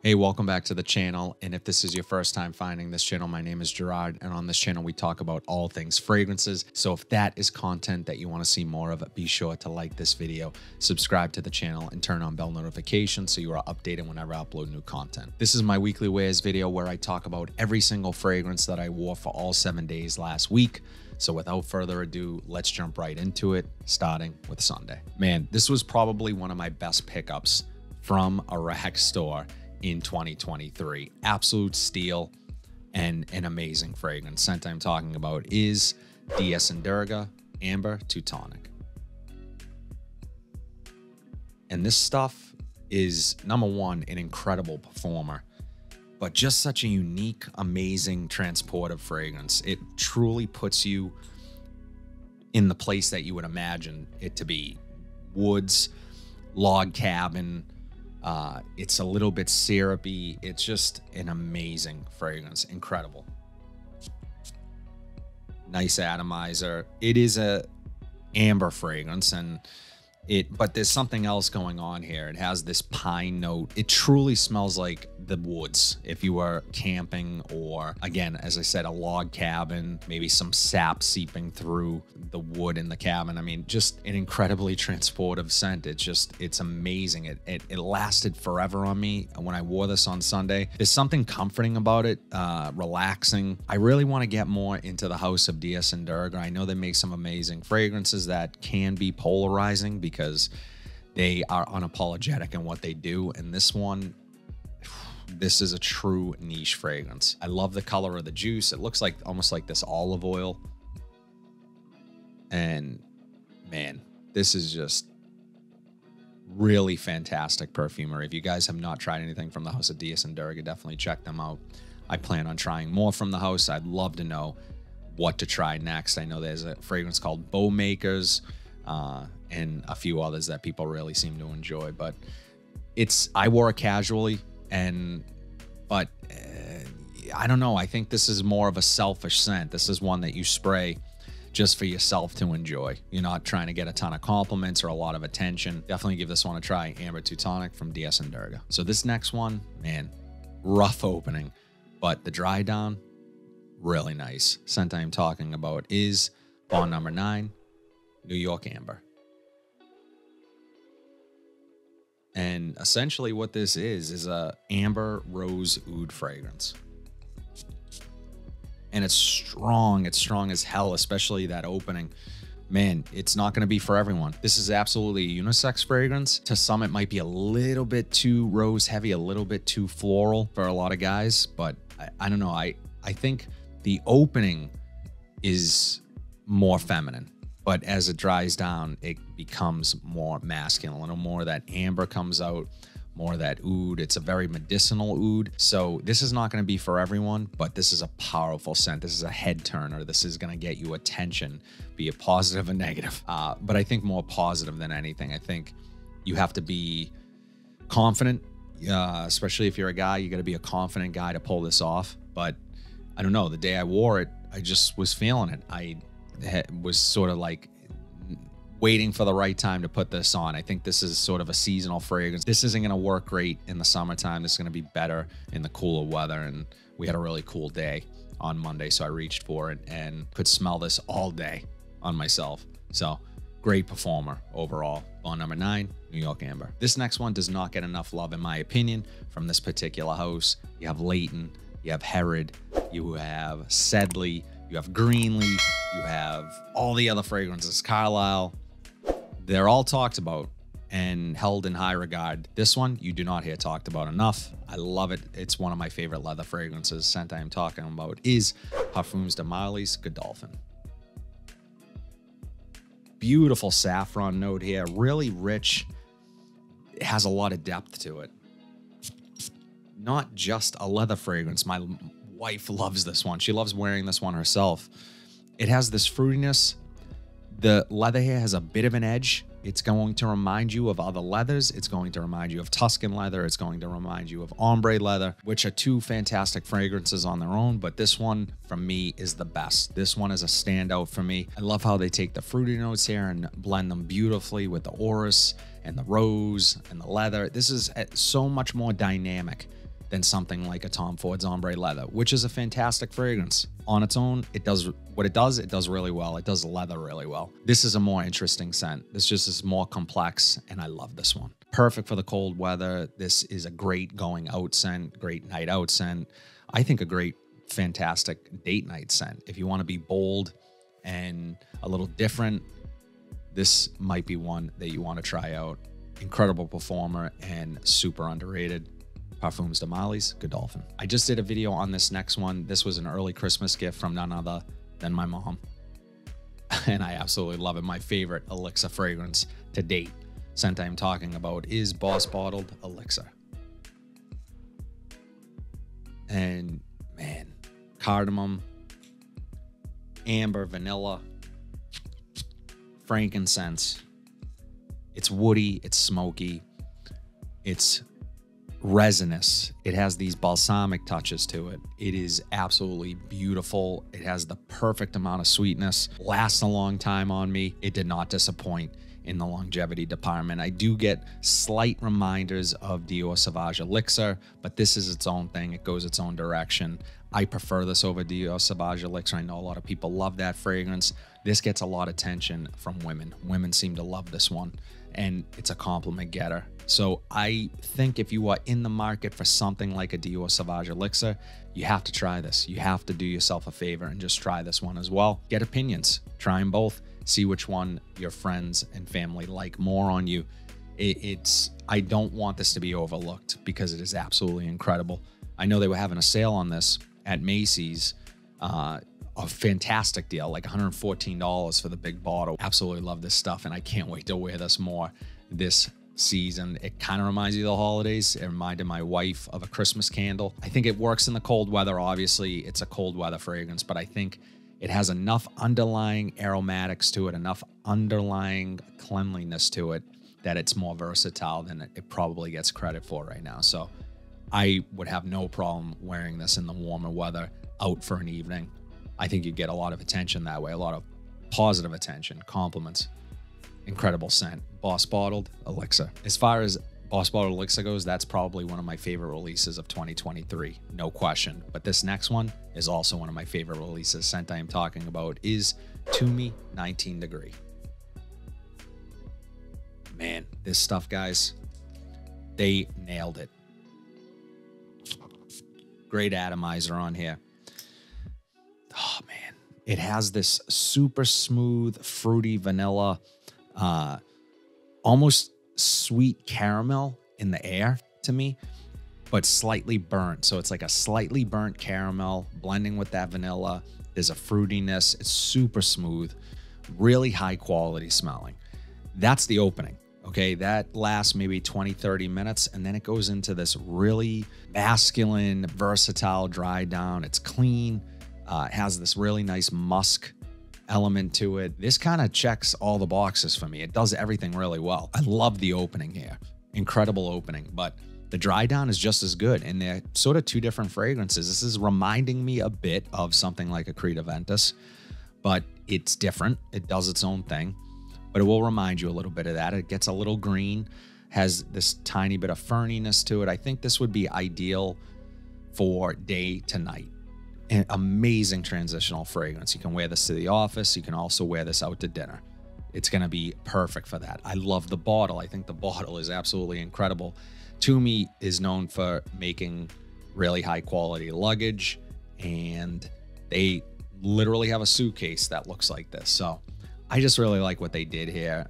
Hey, welcome back to the channel. And if this is your first time finding this channel, my name is Gerard. And on this channel, we talk about all things fragrances. So if that is content that you want to see more of, be sure to like this video, subscribe to the channel, and turn on bell notifications so you are updated whenever I upload new content. This is my weekly wears video where I talk about every single fragrance that I wore for all 7 days last week. So without further ado, let's jump right into it, starting with Sunday. Man, this was probably one of my best pickups from a rag store in 2023. Absolute steal and an amazing fragrance. Scent I'm talking about is Durga Amber to Tonic. And this stuff is, number one, an incredible performer, but just such a unique, amazing, transportive fragrance. It truly puts you in the place that you would imagine it to be. Woods, log cabin. It's a little bit syrupy. It's just an amazing fragrance. Incredible. Nice atomizer. It is a amber fragrance, but there's something else going on here. It has this pine note. It truly smells like the woods. If you are camping or, again, as I said, a log cabin, maybe some sap seeping through the wood in the cabin. I mean, just an incredibly transportive scent. It's amazing. It lasted forever on me when I wore this on Sunday. There's something comforting about it, relaxing. I really want to get more into the house of Durga. I know they make some amazing fragrances that can be polarizing because they are unapologetic in what they do. And this is a true niche fragrance. I love the color of the juice. It looks like almost like this olive oil. And man, this is just really fantastic perfumery. If you guys have not tried anything from the house of Durga, definitely check them out. I plan on trying more from the house. I'd love to know what to try next. I know there's a fragrance called Bow Makers, and a few others that people really seem to enjoy, but I wore it casually, but I don't know. I think this is more of a selfish scent. This is one that you spray just for yourself to enjoy. You're not trying to get a ton of compliments or a lot of attention. Definitely give this one a try. Amber to Tonic from Durga. So this next one, man, rough opening, but the dry down, really nice. Scent I am talking about is Bond number 9, New York Amber. And essentially what this is a amber rose oud fragrance. And it's strong as hell, especially that opening. Man, it's not going to be for everyone. This is absolutely a unisex fragrance. To some, it might be a little bit too rose heavy, a little bit too floral for a lot of guys, but I don't know. I think the opening is more feminine. But as it dries down, it becomes more masculine. A little more of that amber comes out, more of that oud. It's a very medicinal oud. So this is not going to be for everyone, but this is a powerful scent. This is a head turner. This is going to get you attention, be it positive or negative. But I think more positive than anything. I think you have to be confident, especially if you're a guy. You got to be a confident guy to pull this off. But I don't know. The day I wore it, I just was feeling it. I was sort of like waiting for the right time to put this on. I think this is sort of a seasonal fragrance. This isn't going to work great in the summertime. This is going to be better in the cooler weather. And we had a really cool day on Monday, so I reached for it and could smell this all day on myself. So great performer overall. Bond number 9, New York Amber. This next one does not get enough love, in my opinion, from this particular house. You have Leighton, you have Herod, you have Sedley, you have Greenleaf, you have all the other fragrances, Carlisle. They're all talked about and held in high regard. This one, you do not hear talked about enough. I love it. It's one of my favorite leather fragrances. Scent I am talking about is Parfums de Marly's Guerlain Dolphin. Beautiful saffron note here, really rich. It has a lot of depth to it. Not just a leather fragrance. My wife loves this one. She loves wearing this one herself. It has this fruitiness. The leather here has a bit of an edge. It's going to remind you of other leathers. It's going to remind you of Tuscan leather. It's going to remind you of ombre leather, which are two fantastic fragrances on their own. But this one, for me, is the best. This one is a standout for me. I love how they take the fruity notes here and blend them beautifully with the orris and the rose and the leather. This is so much more dynamic than something like a Tom Ford's Ombre Leather, which is a fantastic fragrance. On its own, it does what it does really well. It does leather really well. This is a more interesting scent. This just is more complex, and I love this one. Perfect for the cold weather. This is a great going out scent, great night out scent. I think a great, fantastic date night scent. If you want to be bold and a little different, this might be one that you want to try out. Incredible performer and super underrated. Parfums de Marly's Godolphin. I just did a video on this next one. This was an early Christmas gift from none other than my mom. And I absolutely love it. My favorite Elixir fragrance to date. Scent I'm talking about is Boss Bottled Elixir. And man, cardamom, amber, vanilla, frankincense. It's woody, it's smoky, it's resinous. It has these balsamic touches to it. It is absolutely beautiful. It has the perfect amount of sweetness. Lasts a long time on me. It did not disappoint in the longevity department. I do get slight reminders of Dior Sauvage Elixir, but this is its own thing. It goes its own direction. I prefer this over Dior Sauvage Elixir. I know a lot of people love that fragrance. This gets a lot of attention from women. Women seem to love this one, and it's a compliment getter. So I think if you are in the market for something like a Dior Sauvage Elixir, you have to try this. You have to do yourself a favor and just try this one as well. Get opinions, try them both, see which one your friends and family like more on you. I don't want this to be overlooked because it is absolutely incredible. I know they were having a sale on this at Macy's, a fantastic deal, like $114 for the big bottle. Absolutely love this stuff, and I can't wait to wear this more this season. It kind of reminds you of the holidays. It reminded my wife of a Christmas candle. I think it works in the cold weather. Obviously, it's a cold weather fragrance, but I think it has enough underlying aromatics to it, enough underlying cleanliness to it, that it's more versatile than it probably gets credit for right now. So I would have no problem wearing this in the warmer weather out for an evening. I think you get a lot of attention that way, a lot of positive attention, compliments. Incredible scent. Boss Bottled Elixir. As far as Boss Bottled Elixir goes, that's probably one of my favorite releases of 2023, no question. But this next one is also one of my favorite releases. Scent I am talking about is Tumi 19 Degree. Man, this stuff, guys, they nailed it. Great atomizer on here. Oh, man. It has this super smooth, fruity vanilla, almost sweet caramel in the air to me, but slightly burnt. So it's like a slightly burnt caramel blending with that vanilla. There's a fruitiness. It's super smooth, really high quality smelling. That's the opening. Okay, that lasts maybe 20, 30 minutes, and then it goes into this really masculine, versatile dry down. It's clean. It has this really nice musk element to it. This kind of checks all the boxes for me. It does everything really well. I love the opening here. Incredible opening, but the dry down is just as good, and they're sort of two different fragrances. This is reminding me a bit of something like a Creed Aventus, but it's different. It does its own thing. But it will remind you a little bit of that. It gets a little green, has this tiny bit of ferniness to it. I think this would be ideal for day to night. An amazing transitional fragrance. You can wear this to the office. You can also wear this out to dinner. It's going to be perfect for that. I love the bottle. I think the bottle is absolutely incredible. Tumi is known for making really high quality luggage, and they literally have a suitcase that looks like this. So I just really like what they did here.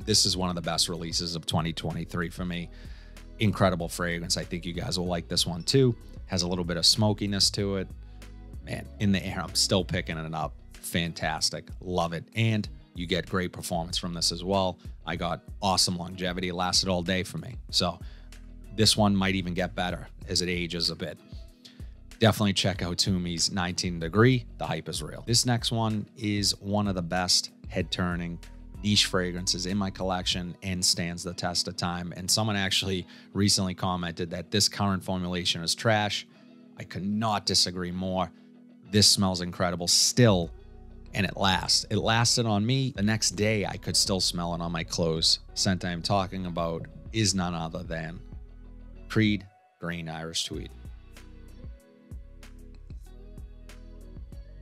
This is one of the best releases of 2023 for me. Incredible fragrance. I think you guys will like this one too. Has a little bit of smokiness to it. Man, in the air, I'm still picking it up. Fantastic. Love it. And you get great performance from this as well. I got awesome longevity. It lasted all day for me. So this one might even get better as it ages a bit. Definitely check out Tumi's 19 Degree. The hype is real. This next one is one of the best head-turning niche fragrances in my collection and stands the test of time. And someone actually recently commented that this current formulation is trash. I could not disagree more. This smells incredible still, and it lasts. It lasted on me. The next day, I could still smell it on my clothes. Scent I'm talking about is none other than Creed green iris tweed.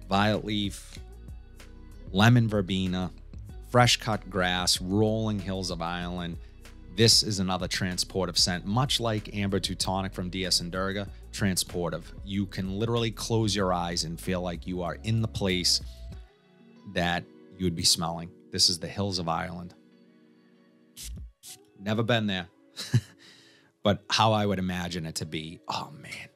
Violet leaf, lemon verbena, fresh cut grass, rolling hills of Ireland. This is another transportive scent, much like Amber Tonic from DS and Durga. Transportive. You can literally close your eyes and feel like you are in the place that you would be smelling. This is the hills of Ireland. Never been there, but how I would imagine it to be. Oh man.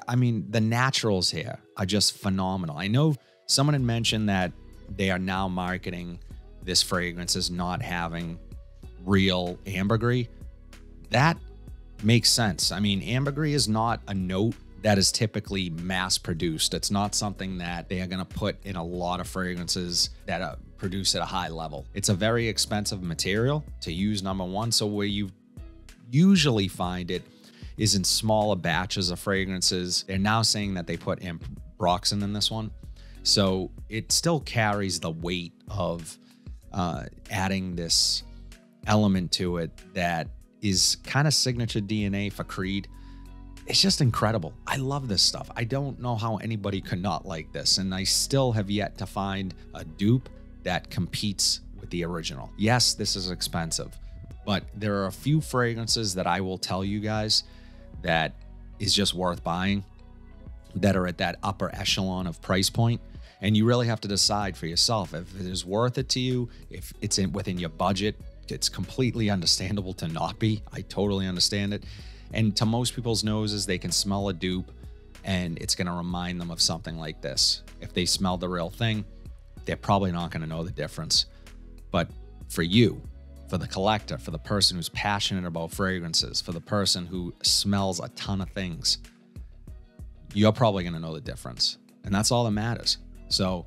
I mean, the naturals here are just phenomenal. I know someone had mentioned that they are now marketing this fragrance as not having real ambergris. That makes sense. I mean, ambergris is not a note that is typically mass produced. It's not something that they are going to put in a lot of fragrances that are produced at a high level. It's a very expensive material to use, number one. So where you usually find it is in smaller batches of fragrances. They're now saying that they put ambroxan in this one. So it still carries the weight of adding this element to it that is kind of signature DNA for Creed. It's just incredible. I love this stuff. I don't know how anybody could not like this. And I still have yet to find a dupe that competes with the original. Yes, this is expensive, but there are a few fragrances that I will tell you guys that is just worth buying, that are at that upper echelon of price point. And you really have to decide for yourself if it is worth it to you, if it's within your budget. It's completely understandable to not be. I totally understand it. And to most people's noses, they can smell a dupe and it's going to remind them of something like this. If they smell the real thing, they're probably not going to know the difference. But for you, for the collector, for the person who's passionate about fragrances, for the person who smells a ton of things, you're probably going to know the difference. And that's all that matters. So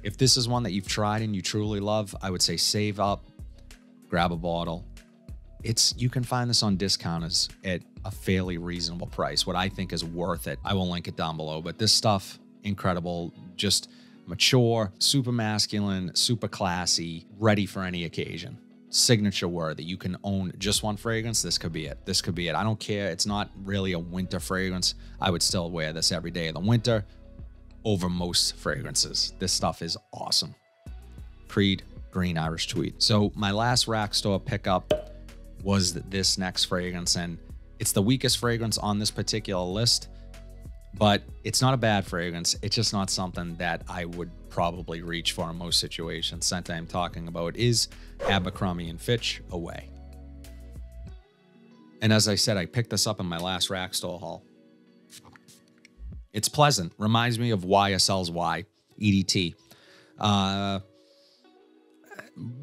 if this is one that you've tried and you truly love, I would say save up, grab a bottle. You can find this on discounters at a fairly reasonable price, what I think is worth it. I will link it down below, but this stuff, incredible, just mature, super masculine, super classy, ready for any occasion. Signature worthy. You can own just one fragrance. This could be it. This could be it. I don't care. It's not really a winter fragrance. I would still wear this every day of the winter over most fragrances. This stuff is awesome. Creed Green Irish Tweed. So my last rack store pickup was this next fragrance, and it's the weakest fragrance on this particular list, but it's not a bad fragrance. It's just not something that I would probably reach for in most situations. Scent I'm talking about is Abercrombie & Fitch Away. And as I said, I picked this up in my last rack store haul. It's pleasant. Reminds me of YSL's Y, EDT.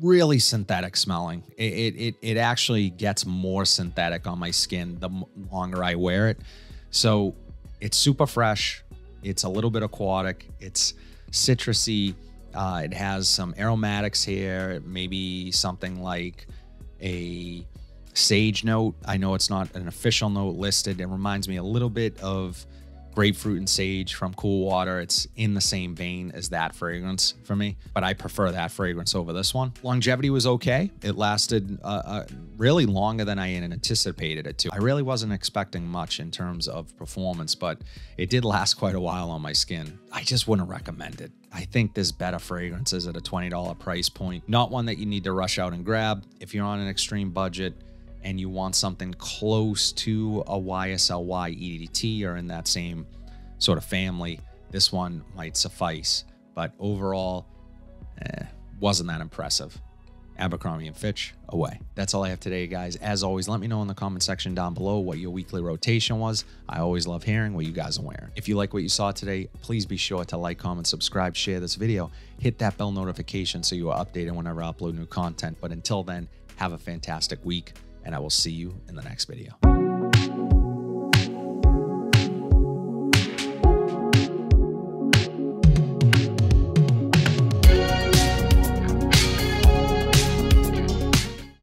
Really synthetic smelling. It actually gets more synthetic on my skin the longer I wear it. So it's super fresh. It's a little bit aquatic. It's citrusy. It has some aromatics here, maybe something like a sage note. I know it's not an official note listed. It reminds me a little bit of grapefruit and sage from Cool Water. It's in the same vein as that fragrance for me, but I prefer that fragrance over this one. Longevity was okay. It lasted really longer than I anticipated it to. I really wasn't expecting much in terms of performance, but it did last quite a while on my skin. I just wouldn't recommend it. I think there's better fragrances at a $20 price point. Not one that you need to rush out and grab. If you're on an extreme budget and you want something close to a YSL Y EDT or in that same sort of family, this one might suffice. But overall, wasn't that impressive. Abercrombie & Fitch Away. That's all I have today, guys. As always, let me know in the comment section down below what your weekly rotation was. I always love hearing what you guys are wearing. If you like what you saw today, please be sure to like, comment, subscribe, share this video. Hit that bell notification so you are updated whenever I upload new content. But until then, have a fantastic week, and I will see you in the next video.